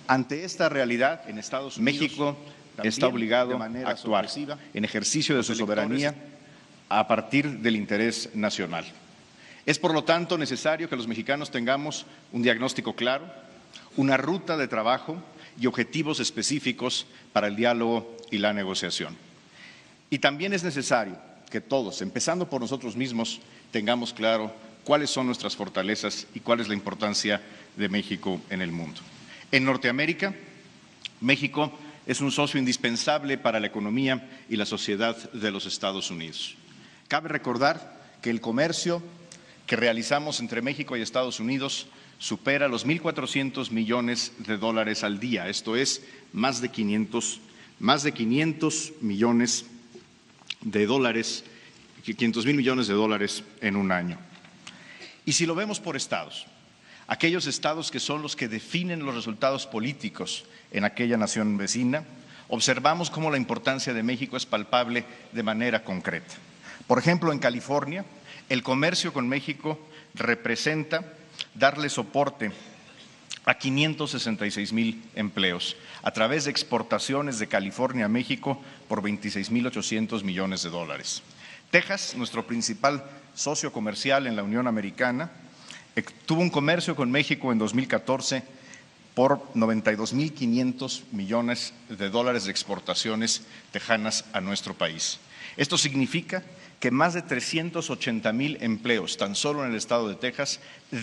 Ante esta realidad, en Estados Unidos, México está obligado a actuar en ejercicio de su soberanía a partir del interés nacional. Es, por lo tanto, necesario que los mexicanos tengamos un diagnóstico claro, una ruta de trabajo y objetivos específicos para el diálogo y la negociación. Y también es necesario que todos, empezando por nosotros mismos, tengamos claro cuáles son nuestras fortalezas y cuál es la importancia de México en el mundo. En Norteamérica, México es un socio indispensable para la economía y la sociedad de los Estados Unidos. Cabe recordar que el comercio que realizamos entre México y Estados Unidos supera los 1.400 millones de dólares al día, esto es, más de 500 millones de dólares, 500,000 millones de dólares en un año. Y si lo vemos por estados, aquellos estados que son los que definen los resultados políticos en aquella nación vecina, observamos cómo la importancia de México es palpable de manera concreta. Por ejemplo, en California, el comercio con México representa darle soporte a 566,000 empleos a través de exportaciones de California a México por 26,800 millones de dólares. Texas, nuestro principal socio comercial en la Unión Americana, tuvo un comercio con México en 2014 por 92,500 millones de dólares de exportaciones tejanas a nuestro país. Esto significa que más de 380,000 empleos, tan solo en el estado de Texas,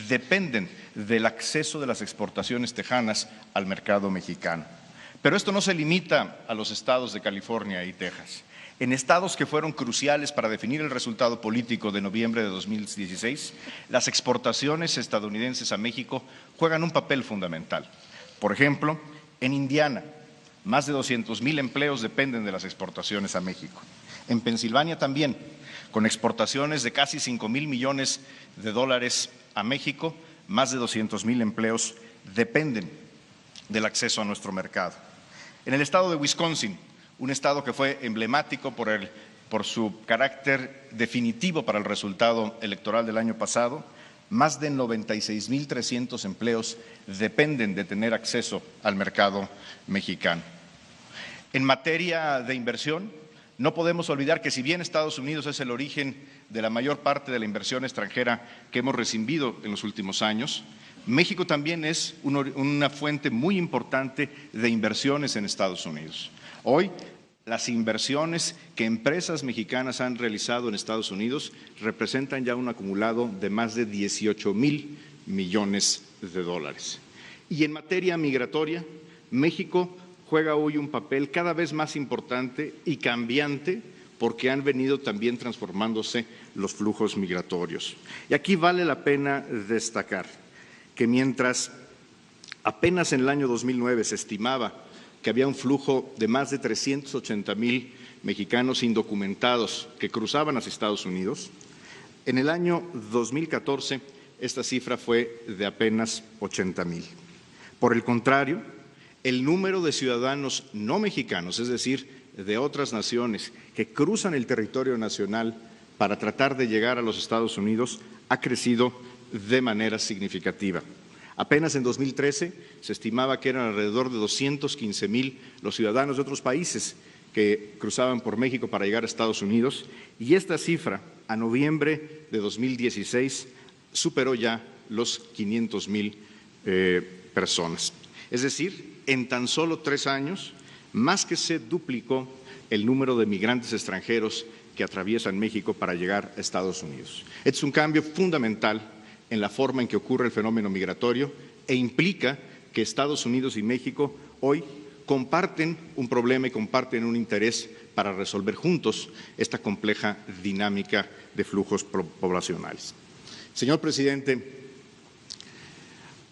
dependen del acceso de las exportaciones tejanas al mercado mexicano. Pero esto no se limita a los estados de California y Texas. En estados que fueron cruciales para definir el resultado político de noviembre de 2016, las exportaciones estadounidenses a México juegan un papel fundamental. Por ejemplo, en Indiana, más de 200,000 empleos dependen de las exportaciones a México. En Pensilvania también, con exportaciones de casi 5,000 millones de dólares a México, más de 200,000 empleos dependen del acceso a nuestro mercado. En el estado de Wisconsin, un estado que fue emblemático por su carácter definitivo para el resultado electoral del año pasado, más de 96,300 empleos dependen de tener acceso al mercado mexicano. En materia de inversión, no podemos olvidar que si bien Estados Unidos es el origen de la mayor parte de la inversión extranjera que hemos recibido en los últimos años, México también es una fuente muy importante de inversiones en Estados Unidos. Hoy, las inversiones que empresas mexicanas han realizado en Estados Unidos representan ya un acumulado de más de 18,000 millones de dólares. Y en materia migratoria, México juega hoy un papel cada vez más importante y cambiante porque han venido también transformándose los flujos migratorios. Y aquí vale la pena destacar que mientras apenas en el año 2009 se estimaba que había un flujo de más de 380,000 mexicanos indocumentados que cruzaban hacia Estados Unidos, en el año 2014 esta cifra fue de apenas 80,000. Por el contrario, el número de ciudadanos no mexicanos, es decir, de otras naciones que cruzan el territorio nacional para tratar de llegar a los Estados Unidos, ha crecido de manera significativa. Apenas en 2013 se estimaba que eran alrededor de 215,000 los ciudadanos de otros países que cruzaban por México para llegar a Estados Unidos, y esta cifra a noviembre de 2016 superó ya los 500,000 personas. Es decir, en tan solo 3 años, más que se duplicó el número de migrantes extranjeros que atraviesan México para llegar a Estados Unidos. Este es un cambio fundamental en la forma en que ocurre el fenómeno migratorio e implica que Estados Unidos y México hoy comparten un problema y comparten un interés para resolver juntos esta compleja dinámica de flujos poblacionales. Señor presidente,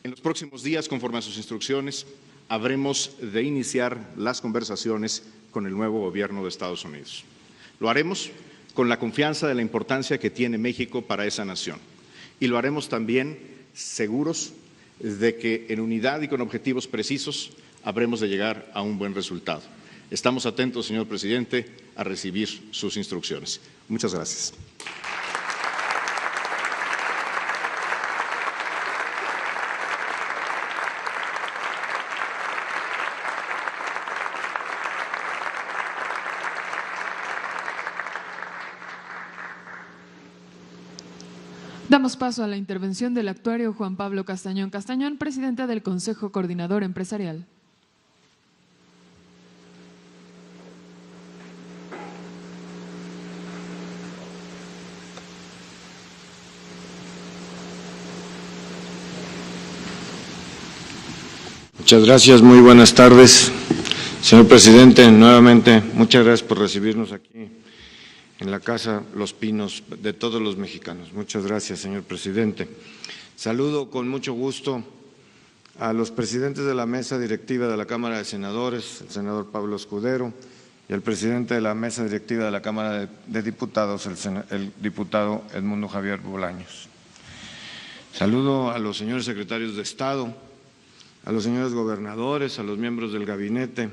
en los próximos días, conforme a sus instrucciones, habremos de iniciar las conversaciones con el nuevo gobierno de Estados Unidos. Lo haremos con la confianza de la importancia que tiene México para esa nación. Y lo haremos también seguros de que en unidad y con objetivos precisos habremos de llegar a un buen resultado. Estamos atentos, señor presidente, a recibir sus instrucciones. Muchas gracias. Damos paso a la intervención del actuario Juan Pablo Castañón Castañón, presidente del Consejo Coordinador Empresarial. Muchas gracias, muy buenas tardes. Señor presidente, nuevamente muchas gracias por recibirnos aquí en la Casa Los Pinos de todos los mexicanos. Muchas gracias, señor presidente. Saludo con mucho gusto a los presidentes de la mesa directiva de la Cámara de Senadores, el senador Pablo Escudero, y al presidente de la mesa directiva de la Cámara de Diputados, el diputado Edmundo Javier Bolaños. Saludo a los señores secretarios de Estado, a los señores gobernadores, a los miembros del gabinete.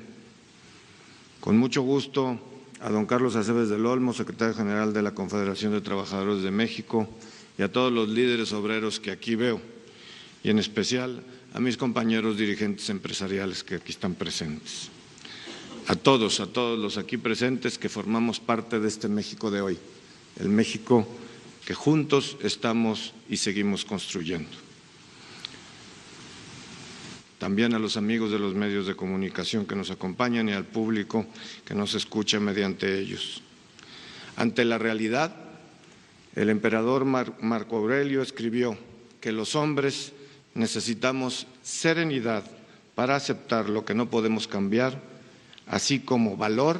Con mucho gusto a don Carlos Aceves del Olmo, secretario general de la Confederación de Trabajadores de México, y a todos los líderes obreros que aquí veo, y en especial a mis compañeros dirigentes empresariales que aquí están presentes. A todos los aquí presentes que formamos parte de este México de hoy, el México que juntos estamos y seguimos construyendo. También a los amigos de los medios de comunicación que nos acompañan y al público que nos escucha mediante ellos. Ante la realidad, el emperador Marco Aurelio escribió que los hombres necesitamos serenidad para aceptar lo que no podemos cambiar, así como valor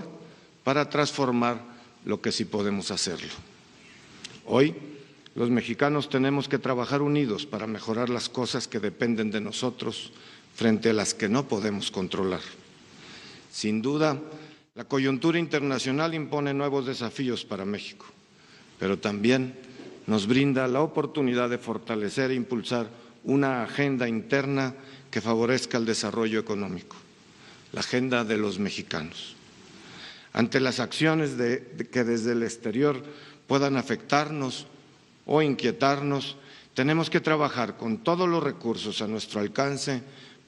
para transformar lo que sí podemos hacerlo. Hoy, los mexicanos tenemos que trabajar unidos para mejorar las cosas que dependen de nosotros frente a las que no podemos controlar. Sin duda, la coyuntura internacional impone nuevos desafíos para México, pero también nos brinda la oportunidad de fortalecer e impulsar una agenda interna que favorezca el desarrollo económico, la agenda de los mexicanos. Ante las acciones que desde el exterior puedan afectarnos o inquietarnos, tenemos que trabajar con todos los recursos a nuestro alcance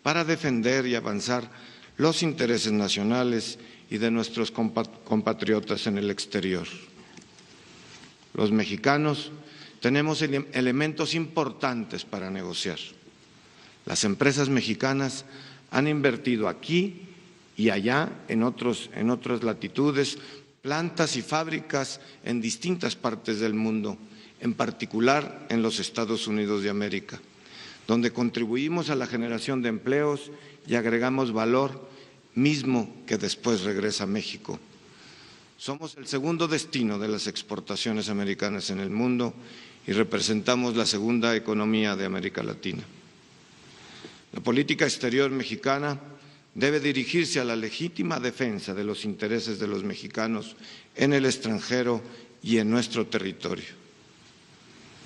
para defender y avanzar los intereses nacionales y de nuestros compatriotas en el exterior. Los mexicanos tenemos elementos importantes para negociar. Las empresas mexicanas han invertido aquí y allá, en otras latitudes, plantas y fábricas en distintas partes del mundo, en particular en los Estados Unidos de América, donde contribuimos a la generación de empleos y agregamos valor mismo que después regresa a México. Somos el segundo destino de las exportaciones americanas en el mundo y representamos la segunda economía de América Latina. La política exterior mexicana debe dirigirse a la legítima defensa de los intereses de los mexicanos en el extranjero y en nuestro territorio.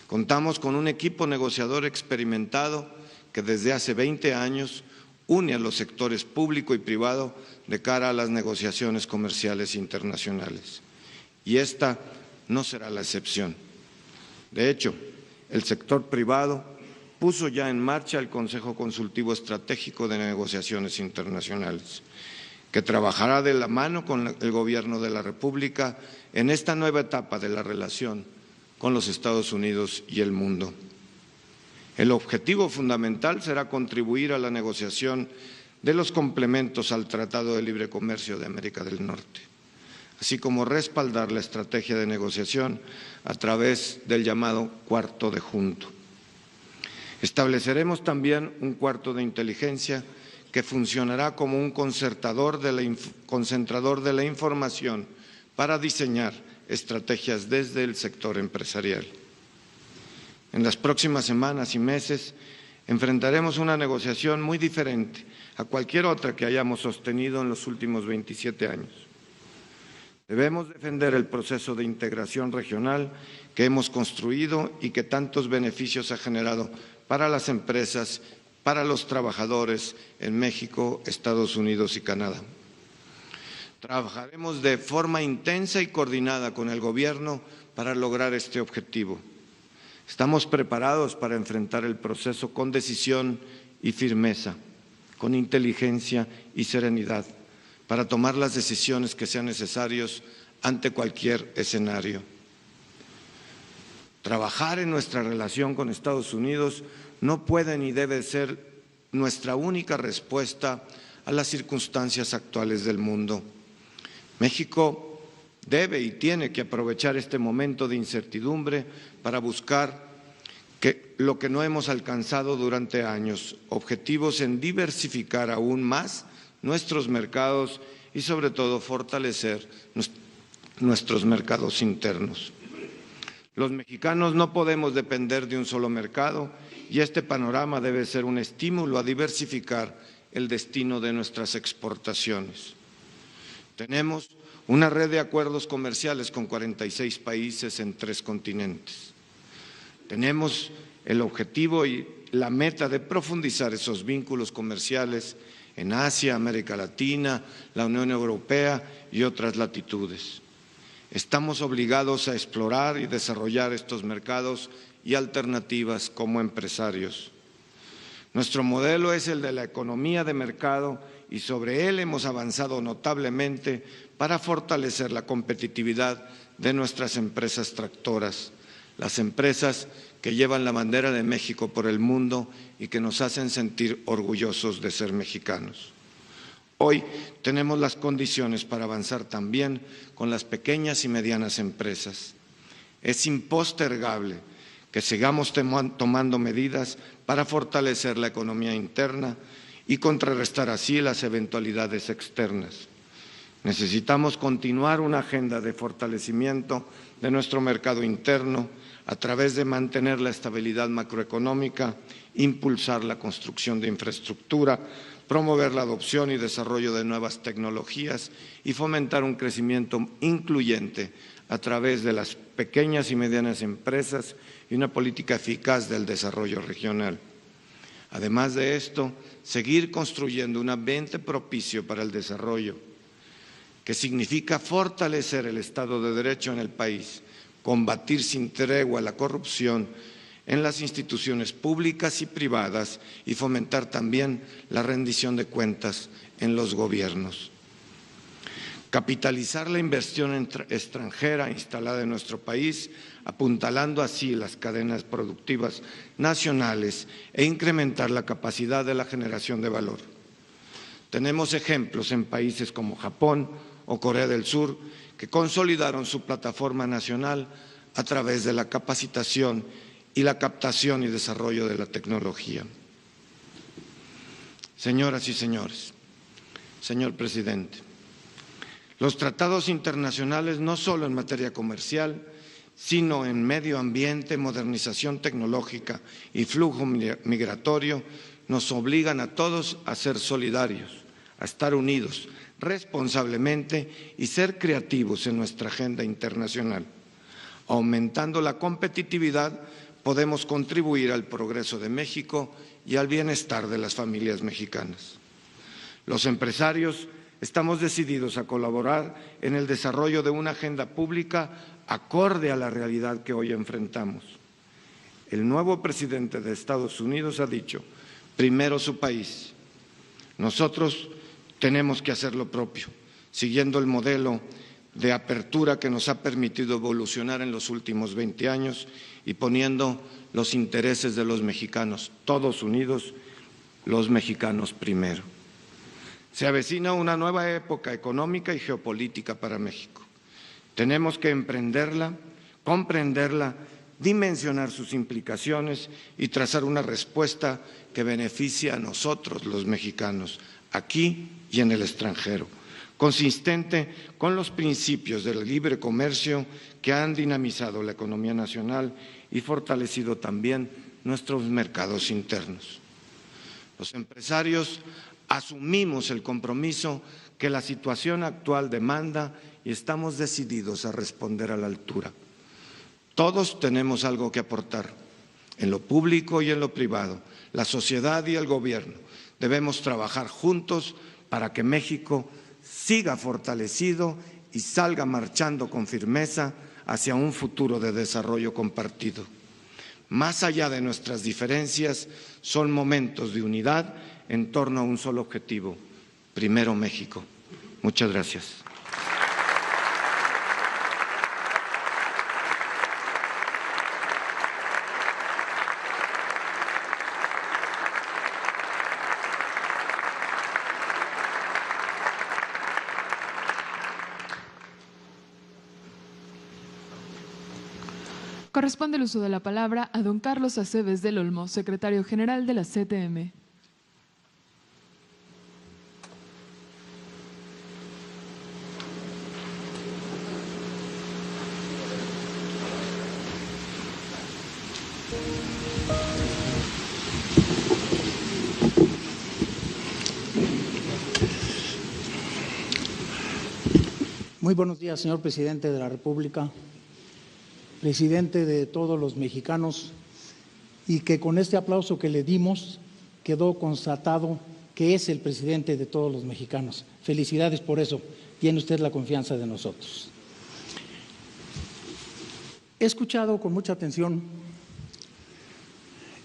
Contamos con un equipo negociador experimentado que desde hace 20 años une a los sectores público y privado de cara a las negociaciones comerciales internacionales. Y esta no será la excepción. De hecho, el sector privado puso ya en marcha el Consejo Consultivo Estratégico de Negociaciones Internacionales, que trabajará de la mano con el Gobierno de la República en esta nueva etapa de la relación con los Estados Unidos y el mundo. El objetivo fundamental será contribuir a la negociación de los complementos al Tratado de Libre Comercio de América del Norte, así como respaldar la estrategia de negociación a través del llamado Cuarto de Junto. Estableceremos también un cuarto de inteligencia que funcionará como un concentrador de la información para diseñar estrategias desde el sector empresarial. En las próximas semanas y meses enfrentaremos una negociación muy diferente a cualquier otra que hayamos sostenido en los últimos 27 años. Debemos defender el proceso de integración regional que hemos construido y que tantos beneficios ha generado para las empresas, para los trabajadores en México, Estados Unidos y Canadá. Trabajaremos de forma intensa y coordinada con el Gobierno para lograr este objetivo. Estamos preparados para enfrentar el proceso con decisión y firmeza, con inteligencia y serenidad, para tomar las decisiones que sean necesarias ante cualquier escenario. Trabajar en nuestra relación con Estados Unidos no puede ni debe ser nuestra única respuesta a las circunstancias actuales del mundo. México debe y tiene que aprovechar este momento de incertidumbre para buscar lo que no hemos alcanzado durante años, objetivos en diversificar aún más nuestros mercados y sobre todo fortalecer nuestros mercados internos. Los mexicanos no podemos depender de un solo mercado y este panorama debe ser un estímulo a diversificar el destino de nuestras exportaciones. Tenemos una red de acuerdos comerciales con 46 países en 3 continentes. Tenemos el objetivo y la meta de profundizar esos vínculos comerciales en Asia, América Latina, la Unión Europea y otras latitudes. Estamos obligados a explorar y desarrollar estos mercados y alternativas como empresarios. Nuestro modelo es el de la economía de mercado y sobre él hemos avanzado notablemente para fortalecer la competitividad de nuestras empresas tractoras, las empresas que llevan la bandera de México por el mundo y que nos hacen sentir orgullosos de ser mexicanos. Hoy tenemos las condiciones para avanzar también con las pequeñas y medianas empresas. Es impostergable que sigamos tomando medidas para fortalecer la economía interna y contrarrestar así las eventualidades externas. Necesitamos continuar una agenda de fortalecimiento de nuestro mercado interno a través de mantener la estabilidad macroeconómica, impulsar la construcción de infraestructura, promover la adopción y desarrollo de nuevas tecnologías y fomentar un crecimiento incluyente a través de las pequeñas y medianas empresas y una política eficaz del desarrollo regional. Además de esto, seguir construyendo un ambiente propicio para el desarrollo, que significa fortalecer el Estado de Derecho en el país, combatir sin tregua la corrupción en las instituciones públicas y privadas y fomentar también la rendición de cuentas en los gobiernos. Capitalizar la inversión extranjera instalada en nuestro país, apuntalando así las cadenas productivas nacionales e incrementar la capacidad de la generación de valor. Tenemos ejemplos en países como Japón o Corea del Sur que consolidaron su plataforma nacional a través de la capacitación y la captación y desarrollo de la tecnología. Señoras y señores, señor presidente, los tratados internacionales no solo en materia comercial, sino en medio ambiente, modernización tecnológica y flujo migratorio, nos obligan a todos a ser solidarios, a estar unidos responsablemente y ser creativos en nuestra agenda internacional. Aumentando la competitividad, podemos contribuir al progreso de México y al bienestar de las familias mexicanas. Los empresarios estamos decididos a colaborar en el desarrollo de una agenda pública acorde a la realidad que hoy enfrentamos. El nuevo presidente de Estados Unidos ha dicho, primero su país. Nosotros tenemos que hacer lo propio, siguiendo el modelo de apertura que nos ha permitido evolucionar en los últimos 20 años y poniendo los intereses de los mexicanos, todos unidos, los mexicanos primero. Se avecina una nueva época económica y geopolítica para México. Tenemos que emprenderla, comprenderla, dimensionar sus implicaciones y trazar una respuesta que beneficie a nosotros, los mexicanos, aquí y en el extranjero, consistente con los principios del libre comercio que han dinamizado la economía nacional y fortalecido también nuestros mercados internos. Los empresarios asumimos el compromiso que la situación actual demanda y estamos decididos a responder a la altura. Todos tenemos algo que aportar, en lo público y en lo privado, la sociedad y el gobierno. Debemos trabajar juntos para que México siga fortalecido y salga marchando con firmeza hacia un futuro de desarrollo compartido. Más allá de nuestras diferencias, son momentos de unidad en torno a un solo objetivo, primero México. Muchas gracias. Corresponde el uso de la palabra a don Carlos Aceves del Olmo, secretario general de la CTM. Muy buenos días, señor presidente de la República, presidente de todos los mexicanos, y que con este aplauso que le dimos quedó constatado que es el presidente de todos los mexicanos. Felicidades por eso, tiene usted la confianza de nosotros. He escuchado con mucha atención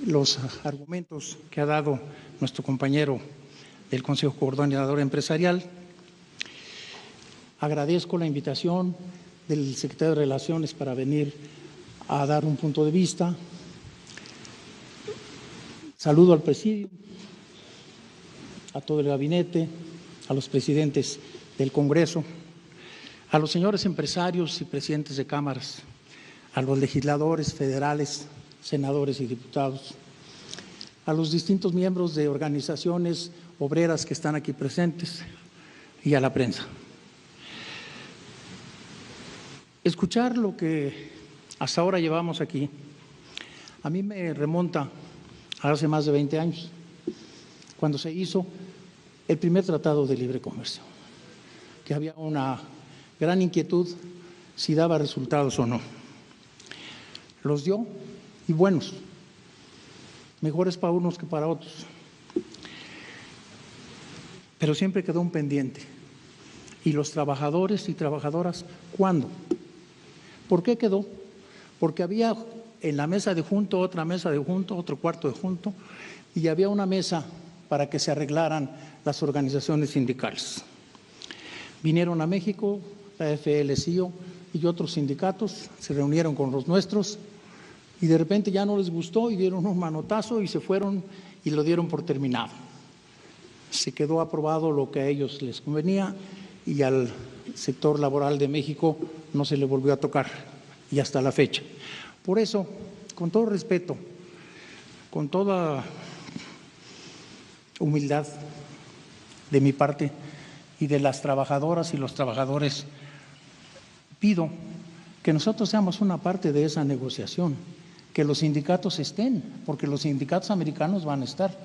los argumentos que ha dado nuestro compañero del Consejo Coordinador Empresarial. Agradezco la invitación del secretario de Relaciones para venir a dar un punto de vista. Saludo al presidio, a todo el gabinete, a los presidentes del Congreso, a los señores empresarios y presidentes de cámaras, a los legisladores federales, senadores y diputados, a los distintos miembros de organizaciones obreras que están aquí presentes y a la prensa. Escuchar lo que hasta ahora llevamos aquí, a mí me remonta a hace más de 20 años, cuando se hizo el primer tratado de libre comercio, que había una gran inquietud si daba resultados o no. Los dio, y buenos, mejores para unos que para otros. Pero siempre quedó un pendiente. ¿Y los trabajadores y trabajadoras cuándo? ¿Por qué quedó? Porque había en la mesa de junto, otra mesa de junto, otro cuarto de junto, y había una mesa para que se arreglaran las organizaciones sindicales. Vinieron a México, la AFL-CIO y otros sindicatos, se reunieron con los nuestros, y de repente ya no les gustó y dieron un manotazo y se fueron y lo dieron por terminado. Se quedó aprobado lo que a ellos les convenía y al sector laboral de México no se le volvió a tocar, y hasta la fecha. Por eso, con todo respeto, con toda humildad de mi parte y de las trabajadoras y los trabajadores, pido que nosotros seamos una parte de esa negociación, que los sindicatos estén, porque los sindicatos americanos van a estar,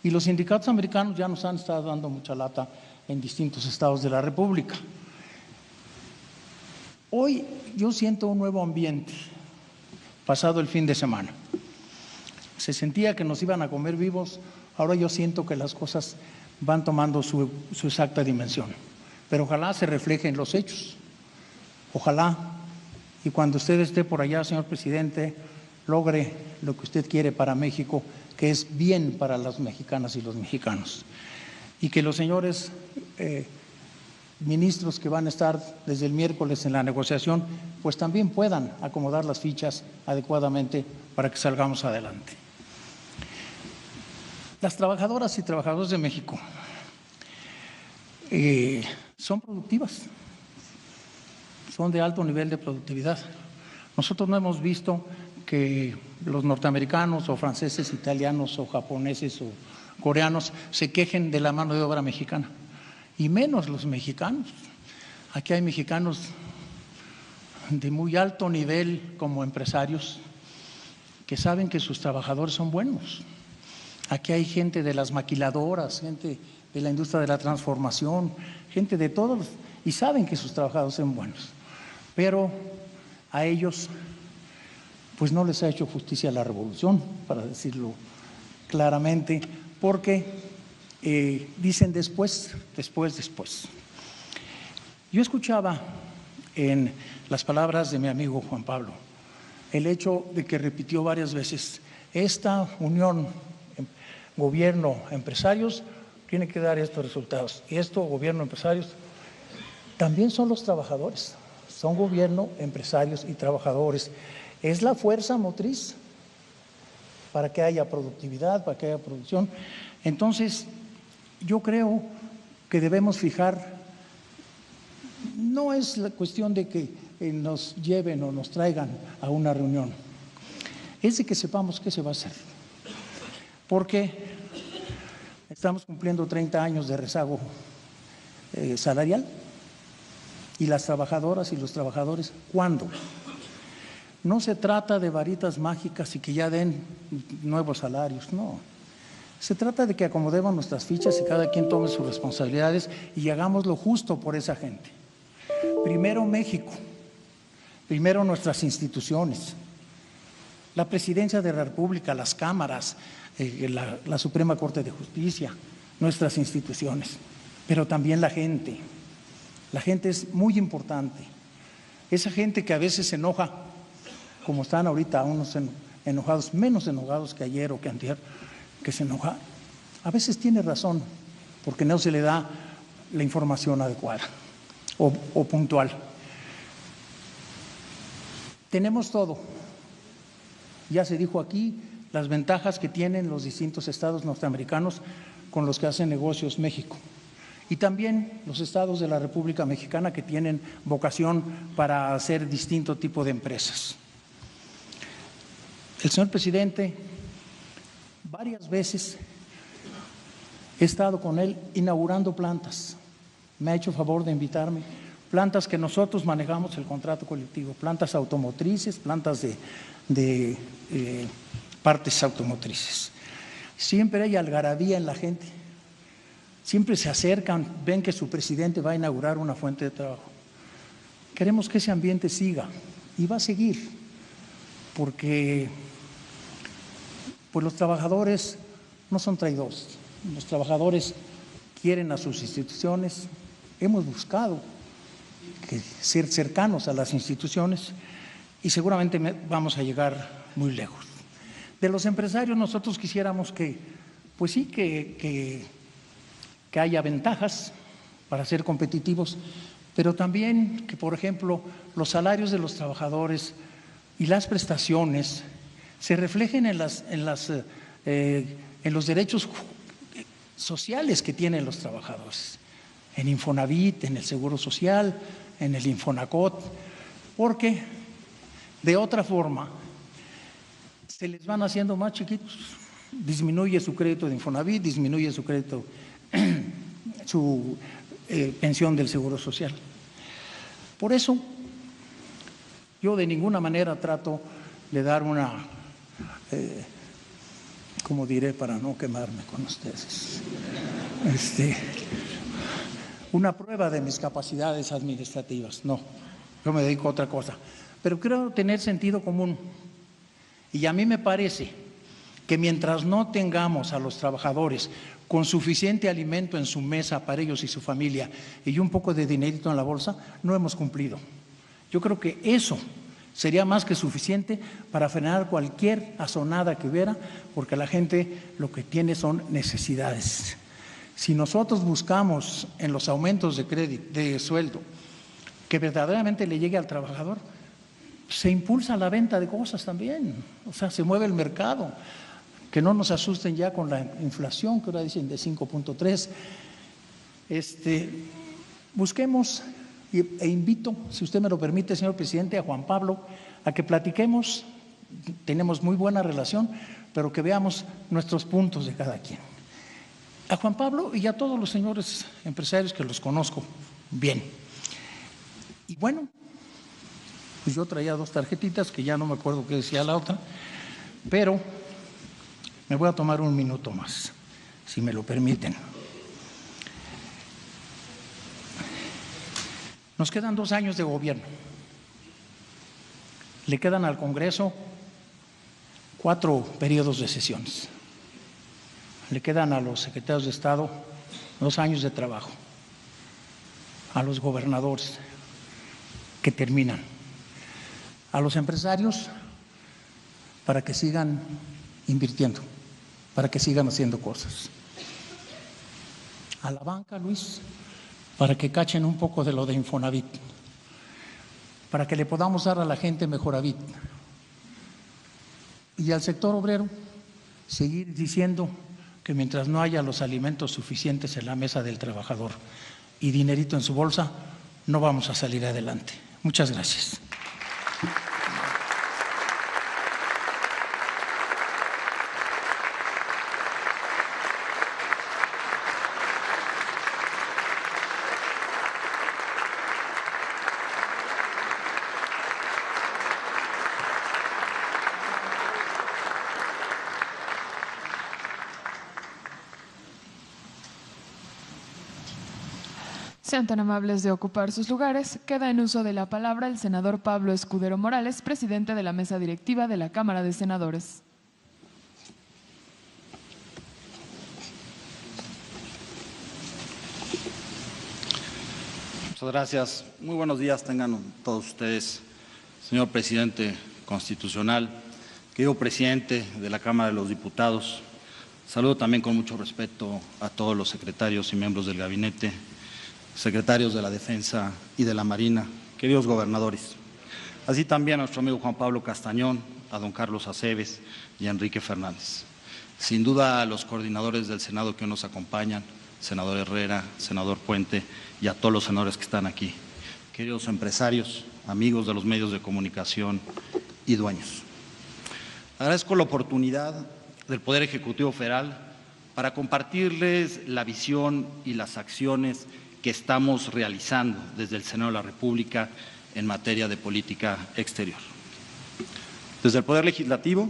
y los sindicatos americanos ya nos han estado dando mucha lata en distintos estados de la República. Hoy yo siento un nuevo ambiente, pasado el fin de semana. Se sentía que nos iban a comer vivos, ahora yo siento que las cosas van tomando su exacta dimensión. Pero ojalá se refleje en los hechos. Ojalá, y cuando usted esté por allá, señor presidente, logre lo que usted quiere para México, que es bien para las mexicanas y los mexicanos. Y que los señores ministros que van a estar desde el miércoles en la negociación, pues también puedan acomodar las fichas adecuadamente para que salgamos adelante. Las trabajadoras y trabajadores de México son productivas, son de alto nivel de productividad. Nosotros no hemos visto que los norteamericanos o franceses, italianos o japoneses o coreanos se quejen de la mano de obra mexicana, y menos los mexicanos. Aquí hay mexicanos de muy alto nivel como empresarios que saben que sus trabajadores son buenos. Aquí hay gente de las maquiladoras, gente de la industria de la transformación, gente de todos, y saben que sus trabajadores son buenos. Pero a ellos pues no les ha hecho justicia la revolución, para decirlo claramente, porque dicen después. Yo escuchaba en las palabras de mi amigo Juan Pablo el hecho de que repitió varias veces: esta unión gobierno-empresarios tiene que dar estos resultados, y esto, gobierno-empresarios, también son los trabajadores, son gobierno, empresarios y trabajadores. Es la fuerza motriz para que haya productividad, para que haya producción. Entonces, yo creo que debemos fijar, no es la cuestión de que nos lleven o nos traigan a una reunión, es de que sepamos qué se va a hacer. Porque estamos cumpliendo 30 años de rezago salarial, y las trabajadoras y los trabajadores, ¿cuándo? No se trata de varitas mágicas y que ya den nuevos salarios, no. Se trata de que acomodemos nuestras fichas y cada quien tome sus responsabilidades y hagamos lo justo por esa gente. Primero México, primero nuestras instituciones, la Presidencia de la República, las cámaras, la Suprema Corte de Justicia, nuestras instituciones, pero también la gente. La gente es muy importante. Esa gente que a veces se enoja, como están ahorita unos enojados, menos enojados que ayer o que antier, que se enoja, a veces tiene razón, porque no se le da la información adecuada o puntual. Tenemos todo. Ya se dijo aquí las ventajas que tienen los distintos estados norteamericanos con los que hace negocios México. Y también los estados de la República Mexicana que tienen vocación para hacer distinto tipo de empresas. El señor presidente, varias veces he estado con él inaugurando plantas. Me ha hecho favor de invitarme. Plantas que nosotros manejamos el contrato colectivo, plantas automotrices, plantas de partes automotrices. Siempre hay algarabía en la gente. Siempre se acercan, ven que su presidente va a inaugurar una fuente de trabajo. Queremos que ese ambiente siga y va a seguir, porque pues los trabajadores no son traidores. Los trabajadores quieren a sus instituciones. Hemos buscado ser cercanos a las instituciones y seguramente vamos a llegar muy lejos. De los empresarios nosotros quisiéramos que, pues sí, que haya ventajas para ser competitivos, pero también que, por ejemplo, los salarios de los trabajadores y las prestaciones se reflejen en los derechos sociales que tienen los trabajadores, en Infonavit, en el Seguro Social, en el Infonacot, porque de otra forma se les van haciendo más chiquitos, disminuye su crédito de Infonavit, disminuye su crédito, su pensión del Seguro Social. Por eso yo de ninguna manera trato de dar una, ¿cómo diré para no quemarme con ustedes? Una prueba de mis capacidades administrativas, no, yo me dedico a otra cosa, pero creo tener sentido común y a mí me parece que mientras no tengamos a los trabajadores con suficiente alimento en su mesa para ellos y su familia y un poco de dinerito en la bolsa, no hemos cumplido. Yo creo que eso sería más que suficiente para frenar cualquier asonada que hubiera, porque la gente lo que tiene son necesidades. Si nosotros buscamos en los aumentos de crédito, de sueldo, que verdaderamente le llegue al trabajador, se impulsa la venta de cosas también, o sea, se mueve el mercado. Que no nos asusten ya con la inflación, que ahora dicen de 5.3. Busquemos, e invito, si usted me lo permite, señor presidente, a Juan Pablo, a que platiquemos, tenemos muy buena relación, pero que veamos nuestros puntos de cada quien. A Juan Pablo y a todos los señores empresarios que los conozco bien. Y bueno, pues yo traía 2 tarjetitas, que ya no me acuerdo qué decía la otra, pero me voy a tomar un minuto más, si me lo permiten. Nos quedan 2 años de gobierno. Le quedan al Congreso 4 periodos de sesiones. Le quedan a los secretarios de Estado 2 años de trabajo. A los gobernadores que terminan. A los empresarios para que sigan invirtiendo, para que sigan haciendo cosas. A la banca, Luis, para que cachen un poco de lo de Infonavit, para que le podamos dar a la gente Mejoravit. Y al sector obrero, seguir diciendo que mientras no haya los alimentos suficientes en la mesa del trabajador y dinerito en su bolsa, no vamos a salir adelante. Muchas gracias. Sean tan amables de ocupar sus lugares. Queda en uso de la palabra el senador Pablo Escudero Morales, presidente de la mesa directiva de la Cámara de Senadores. Muchas gracias. Muy buenos días tengan todos ustedes, señor presidente constitucional, querido presidente de la Cámara de los Diputados. Saludo también con mucho respeto a todos los secretarios y miembros del gabinete, secretarios de la Defensa y de la Marina, queridos gobernadores. Así también a nuestro amigo Juan Pablo Castañón, a don Carlos Aceves y a Enrique Fernández. Sin duda a los coordinadores del Senado que nos acompañan, senador Herrera, senador Puente y a todos los senadores que están aquí. Queridos empresarios, amigos de los medios de comunicación y dueños. Agradezco la oportunidad del Poder Ejecutivo Federal para compartirles la visión y las acciones que estamos realizando desde el Senado de la República en materia de política exterior. Desde el Poder Legislativo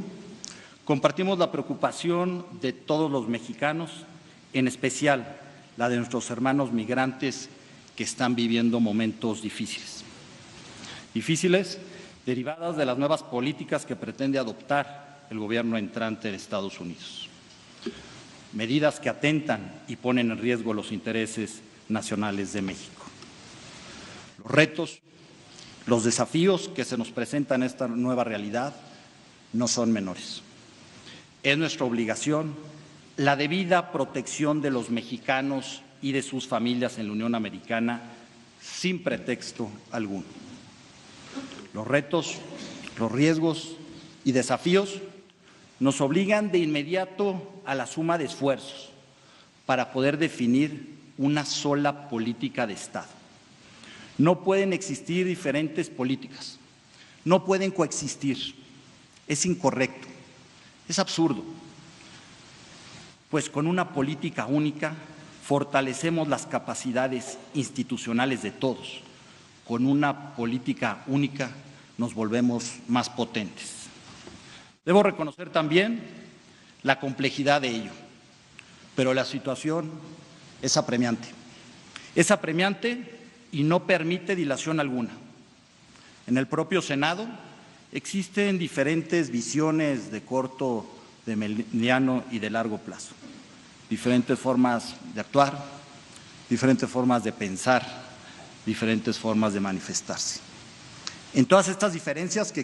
compartimos la preocupación de todos los mexicanos, en especial la de nuestros hermanos migrantes que están viviendo momentos difíciles. Difíciles derivadas de las nuevas políticas que pretende adoptar el gobierno entrante de Estados Unidos. Medidas que atentan y ponen en riesgo los intereses nacionales de México. Los retos, los desafíos que se nos presentan en esta nueva realidad no son menores. Es nuestra obligación la debida protección de los mexicanos y de sus familias en la Unión Americana sin pretexto alguno. Los retos, los riesgos y desafíos nos obligan de inmediato a la suma de esfuerzos para poder definir una sola política de Estado. No pueden existir diferentes políticas, no pueden coexistir, es incorrecto, es absurdo, pues con una política única fortalecemos las capacidades institucionales de todos, con una política única nos volvemos más potentes. Debo reconocer también la complejidad de ello, pero la situación es apremiante. Es apremiante y no permite dilación alguna. En el propio Senado existen diferentes visiones de corto, de mediano y de largo plazo. Diferentes formas de actuar, diferentes formas de pensar, diferentes formas de manifestarse. En todas estas diferencias que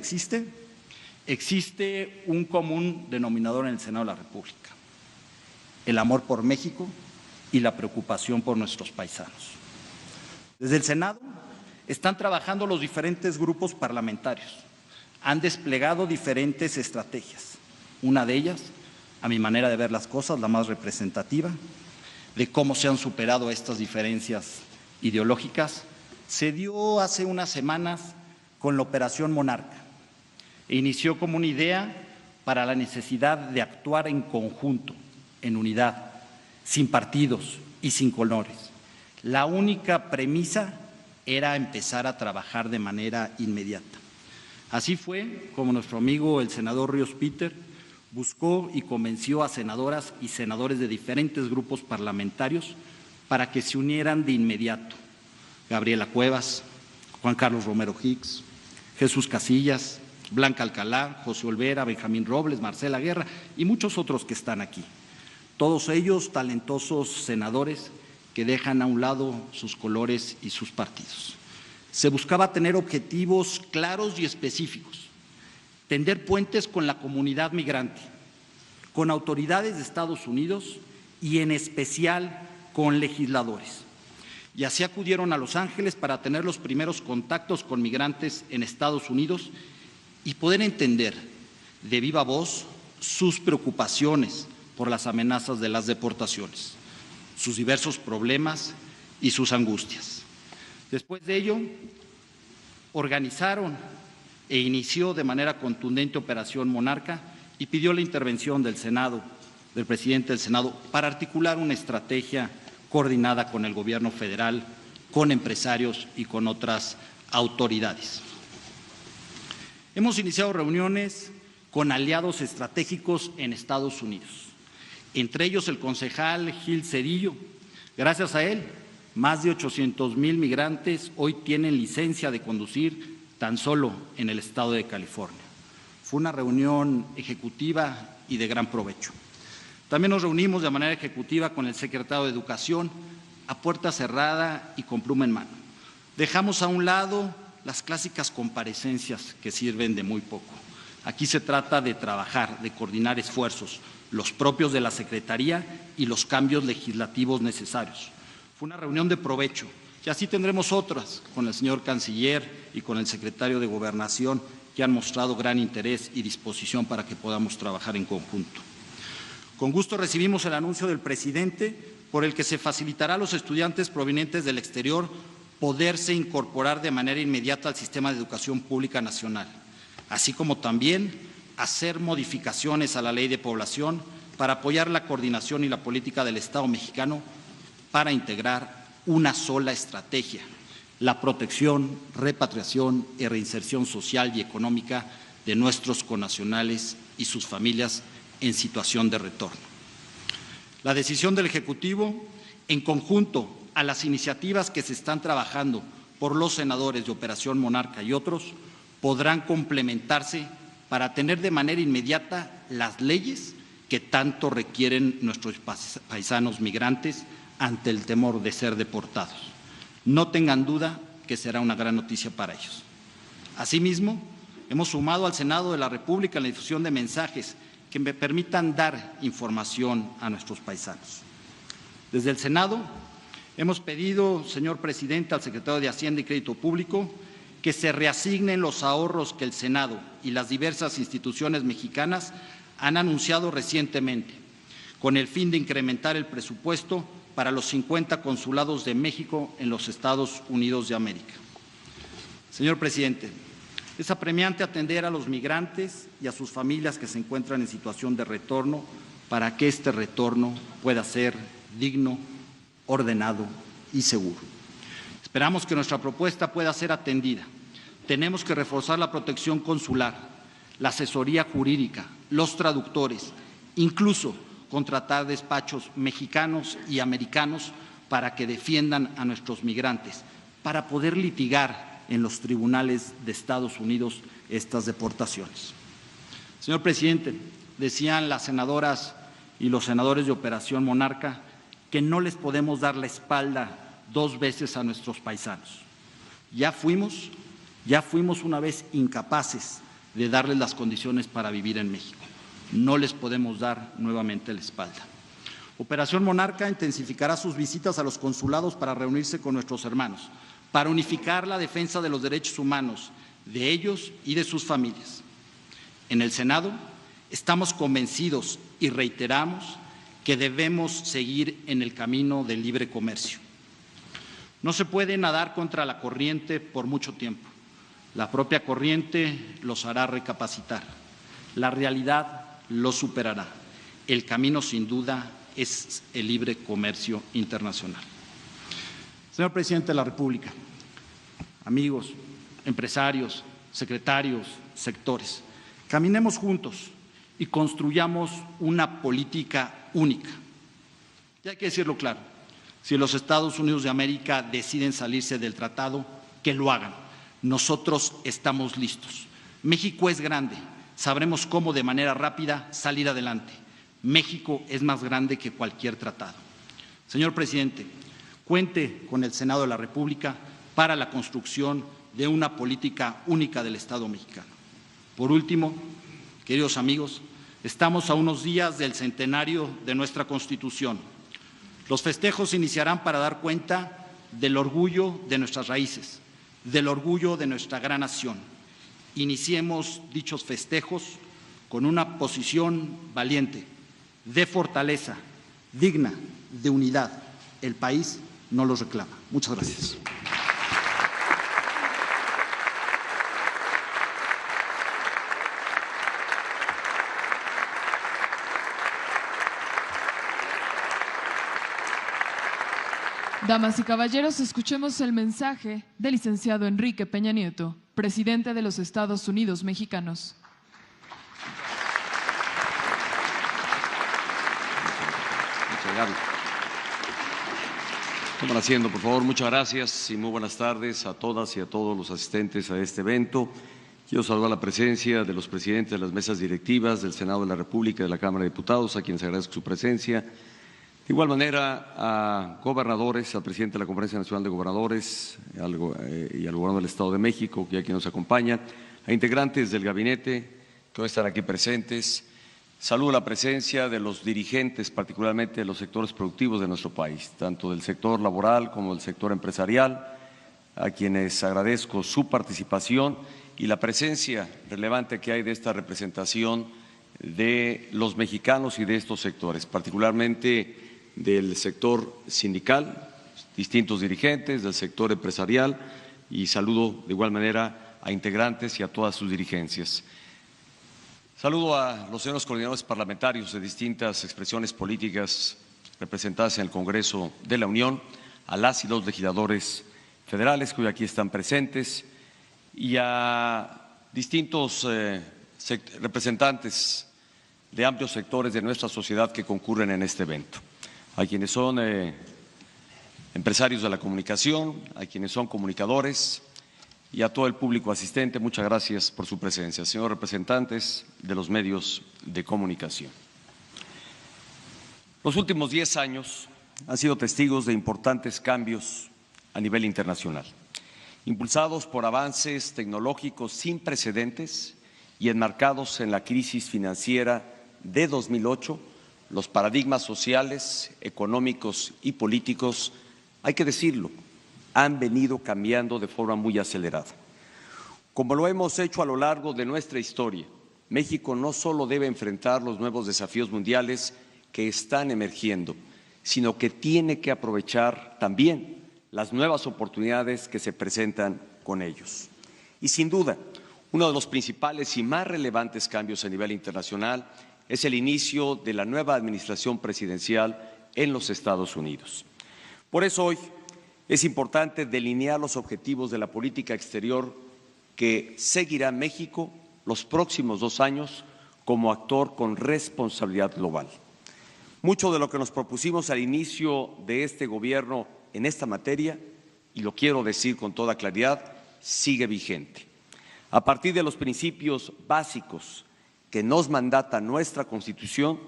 existe un común denominador en el Senado de la República: el amor por México y la preocupación por nuestros paisanos. Desde el Senado están trabajando los diferentes grupos parlamentarios, han desplegado diferentes estrategias. Una de ellas, a mi manera de ver las cosas, la más representativa, de cómo se han superado estas diferencias ideológicas, se dio hace unas semanas con la Operación Monarca e inició como una idea para la necesidad de actuar en conjunto, en unidad, sin partidos y sin colores. La única premisa era empezar a trabajar de manera inmediata. Así fue como nuestro amigo el senador Ríos Peter buscó y convenció a senadoras y senadores de diferentes grupos parlamentarios para que se unieran de inmediato. Gabriela Cuevas, Juan Carlos Romero Hicks, Jesús Casillas, Blanca Alcalá, José Olvera, Benjamín Robles, Marcela Guerra y muchos otros que están aquí. Todos ellos talentosos senadores que dejan a un lado sus colores y sus partidos. Se buscaba tener objetivos claros y específicos, tender puentes con la comunidad migrante, con autoridades de Estados Unidos y en especial con legisladores. Y así acudieron a Los Ángeles para tener los primeros contactos con migrantes en Estados Unidos y poder entender de viva voz sus preocupaciones por las amenazas de las deportaciones, sus diversos problemas y sus angustias. Después de ello, organizaron e inició de manera contundente Operación Monarca y pidió la intervención del Senado, del presidente del Senado, para articular una estrategia coordinada con el gobierno federal, con empresarios y con otras autoridades. Hemos iniciado reuniones con aliados estratégicos en Estados Unidos, entre ellos el concejal Gil Cedillo. Gracias a él Más de 800,000 migrantes hoy tienen licencia de conducir tan solo en el estado de California. Fue una reunión ejecutiva y de gran provecho. También nos reunimos de manera ejecutiva con el secretario de Educación a puerta cerrada y con pluma en mano. Dejamos a un lado las clásicas comparecencias que sirven de muy poco. Aquí se trata de trabajar, de coordinar esfuerzos, los propios de la Secretaría y los cambios legislativos necesarios. Fue una reunión de provecho y así tendremos otras con el señor Canciller y con el secretario de Gobernación, que han mostrado gran interés y disposición para que podamos trabajar en conjunto. Con gusto recibimos el anuncio del presidente por el que se facilitará a los estudiantes provenientes del exterior poderse incorporar de manera inmediata al sistema de educación pública nacional, así como también hacer modificaciones a la Ley de Población para apoyar la coordinación y la política del Estado mexicano para integrar una sola estrategia: la protección, repatriación y reinserción social y económica de nuestros connacionales y sus familias en situación de retorno. La decisión del Ejecutivo, en conjunto a las iniciativas que se están trabajando por los senadores de Operación Monarca y otros, podrán complementarse para tener de manera inmediata las leyes que tanto requieren nuestros paisanos migrantes ante el temor de ser deportados. No tengan duda que será una gran noticia para ellos. Asimismo, hemos sumado al Senado de la República la difusión de mensajes que me permitan dar información a nuestros paisanos. Desde el Senado hemos pedido, señor presidente, al secretario de Hacienda y Crédito Público que se reasignen los ahorros que el Senado y las diversas instituciones mexicanas han anunciado recientemente, con el fin de incrementar el presupuesto para los 50 consulados de México en los Estados Unidos de América. Señor presidente, es apremiante atender a los migrantes y a sus familias que se encuentran en situación de retorno para que este retorno pueda ser digno, ordenado y seguro. Esperamos que nuestra propuesta pueda ser atendida. Tenemos que reforzar la protección consular, la asesoría jurídica, los traductores, incluso contratar despachos mexicanos y americanos para que defiendan a nuestros migrantes, para poder litigar en los tribunales de Estados Unidos estas deportaciones. Señor presidente, decían las senadoras y los senadores de Operación Monarca que no les podemos dar la espalda dos veces a nuestros paisanos. Ya fuimos una vez incapaces de darles las condiciones para vivir en México. No les podemos dar nuevamente la espalda. Operación Monarca intensificará sus visitas a los consulados para reunirse con nuestros hermanos, para unificar la defensa de los derechos humanos de ellos y de sus familias. En el Senado estamos convencidos y reiteramos que debemos seguir en el camino del libre comercio. No se puede nadar contra la corriente por mucho tiempo. La propia corriente los hará recapacitar. La realidad los superará. El camino, sin duda, es el libre comercio internacional. Señor presidente de la República, amigos, empresarios, secretarios, sectores, caminemos juntos y construyamos una política única. Y hay que decirlo claro, si los Estados Unidos de América deciden salirse del tratado, que lo hagan. Nosotros estamos listos. México es grande, sabremos cómo de manera rápida salir adelante. México es más grande que cualquier tratado. Señor presidente, cuente con el Senado de la República para la construcción de una política única del Estado mexicano. Por último, queridos amigos, estamos a unos días del centenario de nuestra Constitución. Los festejos iniciarán para dar cuenta del orgullo de nuestras raíces, del orgullo de nuestra gran nación. Iniciemos dichos festejos con una posición valiente, de fortaleza, digna, de unidad. El país no los reclama. Muchas gracias. Damas y caballeros, escuchemos el mensaje del licenciado Enrique Peña Nieto, presidente de los Estados Unidos mexicanos. Toman asiento, por favor. Muchas gracias y muy buenas tardes a todas y a todos los asistentes a este evento. Quiero saludar la presencia de los presidentes de las mesas directivas del Senado de la República y de la Cámara de Diputados, a quienes agradezco su presencia. De igual manera, a gobernadores, al presidente de la Conferencia Nacional de Gobernadores y al gobernador del Estado de México, que aquí nos acompaña, a integrantes del gabinete que hoy están aquí presentes. Saludo la presencia de los dirigentes, particularmente de los sectores productivos de nuestro país, tanto del sector laboral como del sector empresarial, a quienes agradezco su participación y la presencia relevante que hay de esta representación de los mexicanos y de estos sectores, particularmente del sector sindical, distintos dirigentes, del sector empresarial, y saludo de igual manera a integrantes y a todas sus dirigencias. Saludo a los señores coordinadores parlamentarios de distintas expresiones políticas representadas en el Congreso de la Unión, a las y los legisladores federales que hoy aquí están presentes y a distintos representantes de amplios sectores de nuestra sociedad que concurren en este evento, a quienes son empresarios de la comunicación, a quienes son comunicadores y a todo el público asistente. Muchas gracias por su presencia. Señores representantes de los medios de comunicación. Los últimos 10 años han sido testigos de importantes cambios a nivel internacional, impulsados por avances tecnológicos sin precedentes y enmarcados en la crisis financiera de 2008, los paradigmas sociales, económicos y políticos, hay que decirlo, han venido cambiando de forma muy acelerada. Como lo hemos hecho a lo largo de nuestra historia, México no solo debe enfrentar los nuevos desafíos mundiales que están emergiendo, sino que tiene que aprovechar también las nuevas oportunidades que se presentan con ellos. Y sin duda, uno de los principales y más relevantes cambios a nivel internacional es el inicio de la nueva administración presidencial en los Estados Unidos. Por eso hoy es importante delinear los objetivos de la política exterior que seguirá México los próximos 2 años como actor con responsabilidad global. Mucho de lo que nos propusimos al inicio de este gobierno en esta materia, y lo quiero decir con toda claridad, sigue vigente. A partir de los principios básicos que nos mandata nuestra Constitución,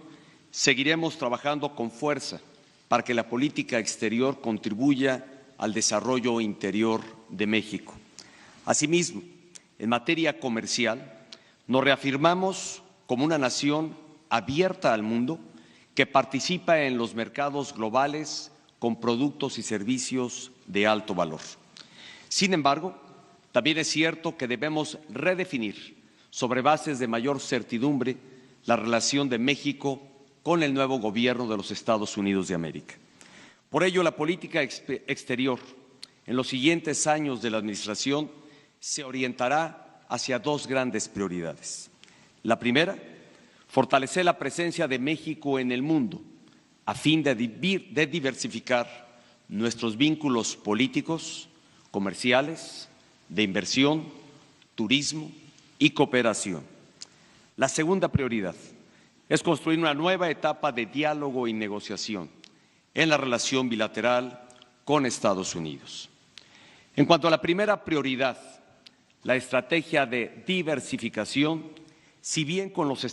seguiremos trabajando con fuerza para que la política exterior contribuya al desarrollo interior de México. Asimismo, en materia comercial, nos reafirmamos como una nación abierta al mundo que participa en los mercados globales con productos y servicios de alto valor. Sin embargo, también es cierto que debemos redefinir sobre bases de mayor certidumbre la relación de México con el nuevo gobierno de los Estados Unidos de América. Por ello, la política exterior en los siguientes años de la administración se orientará hacia 2 grandes prioridades. La primera, fortalecer la presencia de México en el mundo a fin de diversificar nuestros vínculos políticos, comerciales, de inversión, turismo y cooperación. La segunda prioridad es construir una nueva etapa de diálogo y negociación en la relación bilateral con Estados Unidos. En cuanto a la primera prioridad, la estrategia de diversificación, si bien con los